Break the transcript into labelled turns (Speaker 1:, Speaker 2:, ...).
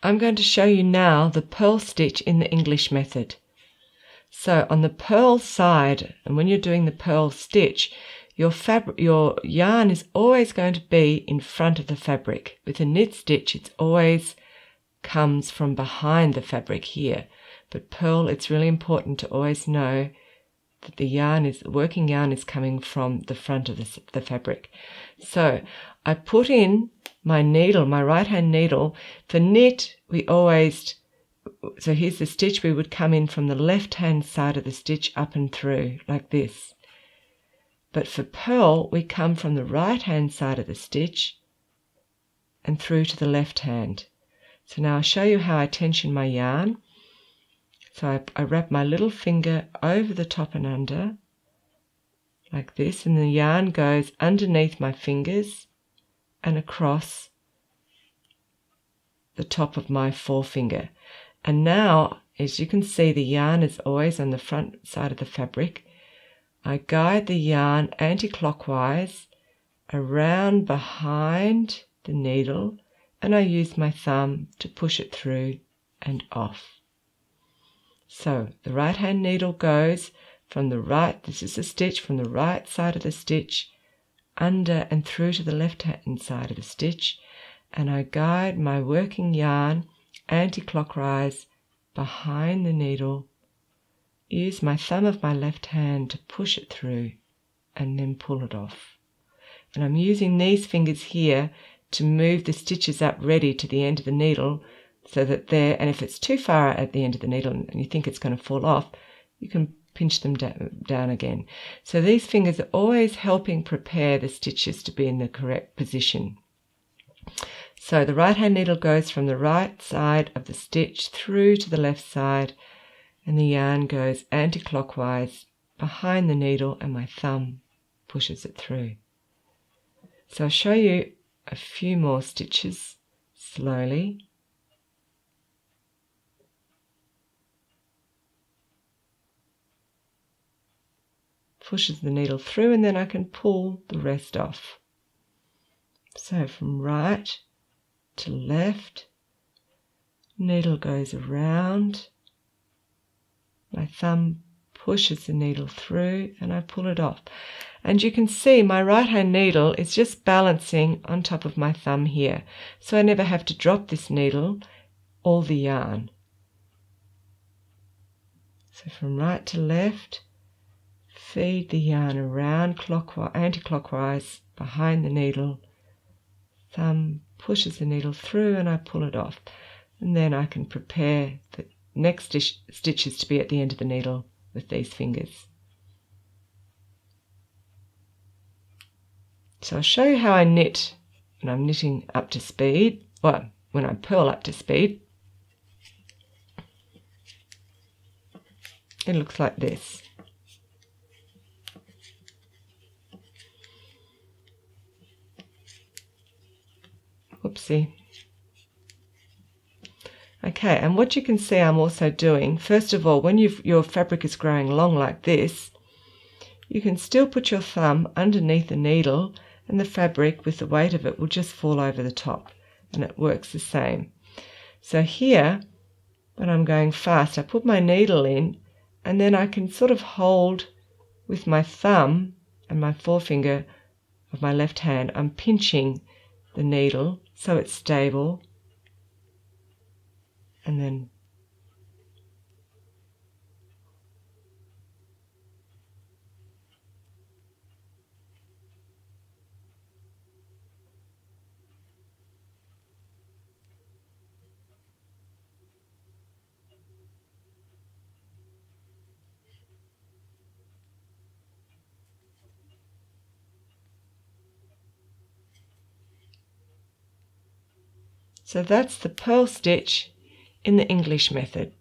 Speaker 1: I'm going to show you now the purl stitch in the English method. So on the purl side, and when you're doing the purl stitch, your yarn is always going to be in front of the fabric. With a knit stitch, it always comes from behind the fabric here. But purl, it's really important to always know that the working yarn is coming from the front of the fabric. So I put in my needle, my right hand needle. For knit, so here's the stitch, we would come in from the left hand side of the stitch up and through like this. But for purl, we come from the right hand side of the stitch and through to the left hand. So now I'll show you how I tension my yarn. So I wrap my little finger over the top and under like this, and the yarn goes underneath my fingers and across the top of my forefinger. And now, as you can see, the yarn is always on the front side of the fabric. I guide the yarn anti-clockwise around behind the needle, and I use my thumb to push it through and off. So the right hand needle goes from the right, this is the stitch, from the right side of the stitch under and through to the left hand side of the stitch, and I guide my working yarn anti-clockwise behind the needle, use my thumb of my left hand to push it through and then pull it off. And I'm using these fingers here to move the stitches up ready to the end of the needle, so that and if it's too far at the end of the needle and you think it's going to fall off, you can pinch them down again. So these fingers are always helping prepare the stitches to be in the correct position. So the right hand needle goes from the right side of the stitch through to the left side, and the yarn goes anti-clockwise behind the needle, and my thumb pushes it through. So I'll show you a few more stitches slowly. Pushes the needle through, and then I can pull the rest off. So from right to left, needle goes around, my thumb pushes the needle through, and I pull it off. And you can see my right hand needle is just balancing on top of my thumb here, so I never have to drop this needle or the yarn. So from right to left, feed the yarn around anti-clockwise behind the needle, thumb pushes the needle through, and I pull it off. And then I can prepare the next stitches to be at the end of the needle with these fingers. So I'll show you how I knit when I'm knitting up to speed, well, when I purl up to speed. It looks like this. Whoopsie. Okay, and what you can see I'm also doing, first of all, when your fabric is growing long like this, you can still put your thumb underneath the needle, and the fabric with the weight of it will just fall over the top, and it works the same. So here, when I'm going fast, I put my needle in, and then I can sort of hold with my thumb and my forefinger of my left hand, I'm pinching the needle so it's stable, and then so that's the purl stitch in the English method.